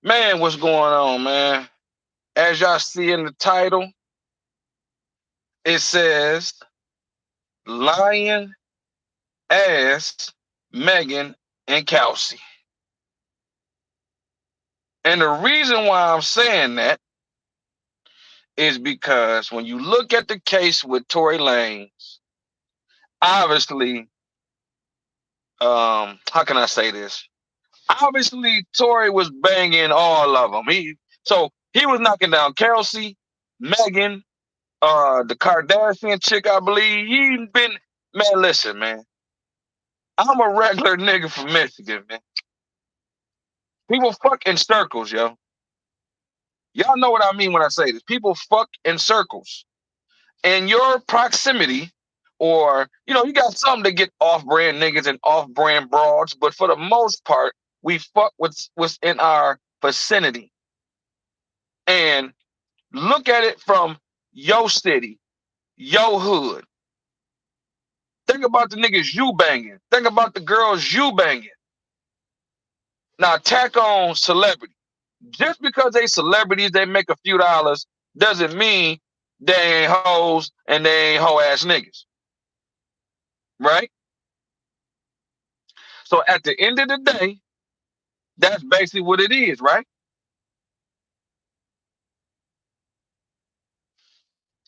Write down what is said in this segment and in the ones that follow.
Man, what's going on, man? As y'all see in the title, it says Lion Ass Meghan and Kelsey. And the reason why I'm saying that is because when you look at the case with Tory Lanez, obviously, how can I say this? Obviously, Tory was banging all of them. So he was knocking down Kelsey, Meghan, the Kardashian chick, I believe. He been man. Listen, man. I'm a regular nigga from Michigan, man. People fuck in circles, yo. Y'all know what I mean when I say this. People fuck in circles. And your proximity, or you got some that get off-brand niggas and off-brand broads, but for the most part, we fuck with what's in our vicinity. And look at it from your city, your hood. Think about the niggas you banging. Think about the girls you banging. Now tack on celebrity. Just because they celebrities, they make a few dollars, doesn't mean they ain't hoes and they ain't hoe ass niggas. Right? So at the end of the day, that's basically what it is, right?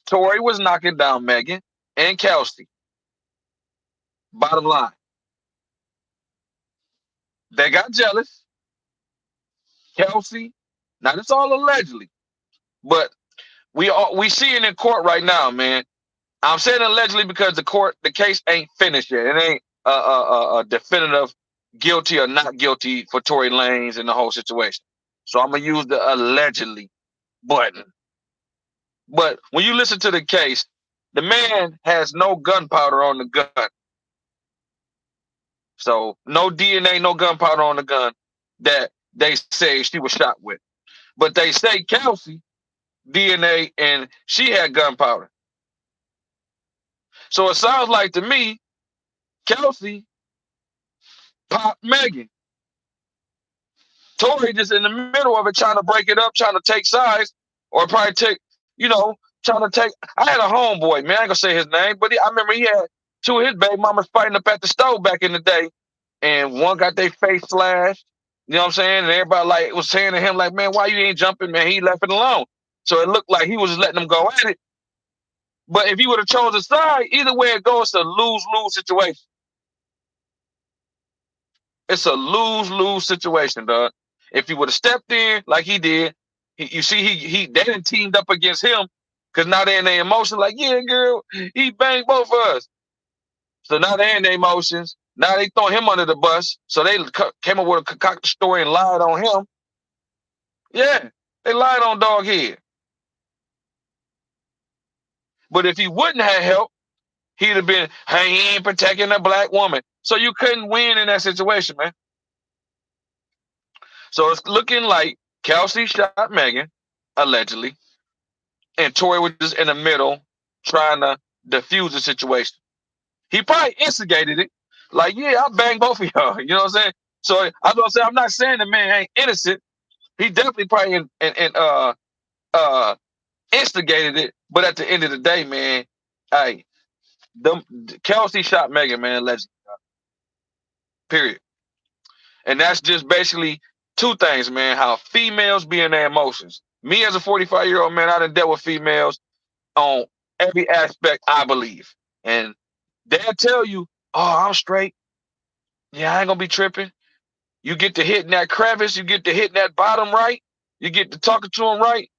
Tory was knocking down Meghan and Kelsey. Bottom line. They got jealous. Kelsey. Now this all allegedly, but we see it in court right now, man. I'm saying allegedly because the case ain't finished yet. It ain't a definitive guilty or not guilty for Tory Lanez and the whole situation. So I'm gonna use the allegedly button. But when you listen to the case, the man has no gunpowder on the gun. So no DNA, no gunpowder on the gun that they say she was shot with. But they say Kelsey DNA and she had gunpowder. So it sounds like to me, Kelsey popped Meghan. Tory just in the middle of it, trying to break it up, trying to take sides, or probably take, trying to take. I had a homeboy, man. I ain't gonna say his name, but I remember he had two of his baby mamas fighting up at the stove back in the day, and one got their face slashed. You know what I'm saying? And everybody like was saying to him, like, man, why you ain't jumping, man? He left it alone. So it looked like he was just letting them go at it. But if he would have chosen a side, either way it goes, it's a lose-lose situation. It's a lose-lose situation, dog. If he would have stepped in like he did, you see, they done teamed up against him because now they're in their emotions. Like, yeah, girl, he banged both of us. So now they're in their emotions. Now they throw him under the bus. So they came up with a concocted story and lied on him. Yeah, they lied on Doghead. But if he wouldn't have helped, he'd have been, hey, he ain't protecting a black woman. So you couldn't win in that situation, man. So it's looking like Kelsey shot Meghan, allegedly, and Tory was just in the middle trying to diffuse the situation. He probably instigated it. Like, yeah, I'll bang both of y'all. You know what I'm saying? So I was gonna say, I'm not saying the man ain't innocent. He definitely probably instigated it. But at the end of the day, man, hey, Kelsey shot Meghan, man, legend. Period. And that's just basically two things, man. How females be in their emotions. Me as a 45-year-old man, I done dealt with females on every aspect, I believe. And they'll tell you, oh, I'm straight. Yeah, I ain't gonna be tripping. You get to hitting that crevice, you get to hitting that bottom right, you get to talking to them right.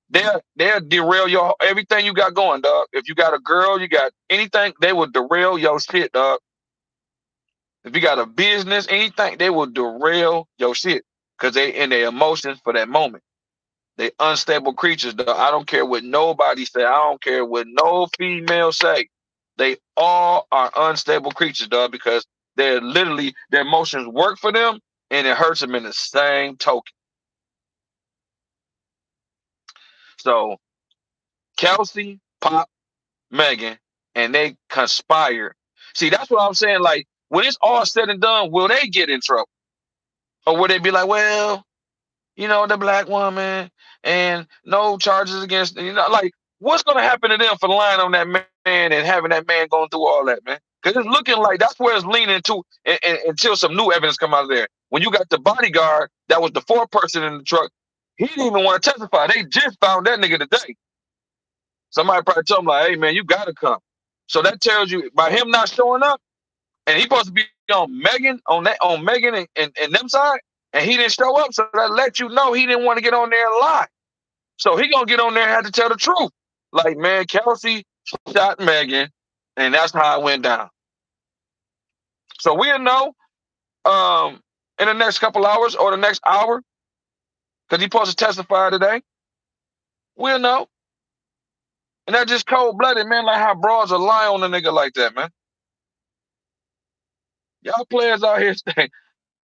They'll derail your everything you got going, dog. If you got a girl, you got anything, they will derail your shit, dog. If you got a business, anything, they will derail your shit because they in their emotions for that moment. They unstable creatures, dog. I don't care what nobody say. I don't care what no female say. They all are unstable creatures, dog, because they're literally their emotions work for them and it hurts them in the same token. So Kelsey, Pop, Meghan, and they conspire. See, that's what I'm saying. Like when it's all said and done, will they get in trouble, or will they be like, well? the black woman, and no charges against, like, what's going to happen to them for lying on that man and having that man going through all that, man? Because it's looking like that's where it's leaning to until some new evidence come out of there. When you got the bodyguard that was the fourth person in the truck, he didn't even want to testify. They just found that nigga today. Somebody probably told him, like, hey, man, you got to come. So that tells you by him not showing up, and he supposed to be on Meghan, on Meghan and them side, and he didn't show up. So that let you know he didn't want to get on there and lie. So he gonna get on there and have to tell the truth. Like, man, Kelsey shot Meghan, and that's how it went down. So we'll know in the next couple hours or the next hour, because he supposed to testify today. We'll know. And that's just cold blooded, man. Like how broads will lie on a nigga like that, man. Y'all players out here stay.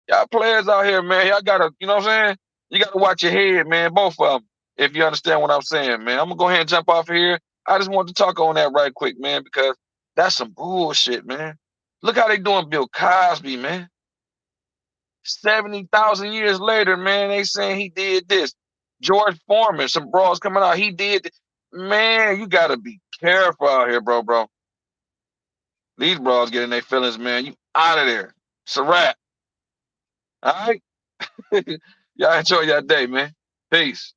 Y'all players out here, man. Y'all gotta, you know what I'm saying? You gotta watch your head, man. Both of them, if you understand what I'm saying, man. I'm gonna go ahead and jump off here. I just want to talk on that right quick, man, because that's some bullshit, man. Look how they doing Bill Cosby, man. 70,000 years later, man, they saying he did this. George Foreman, some bros coming out, he did this. Man, you gotta be careful out here, bro. These bros getting their feelings, man. You out of there. It's a wrap. All right? Y'all enjoy your day, man. Peace.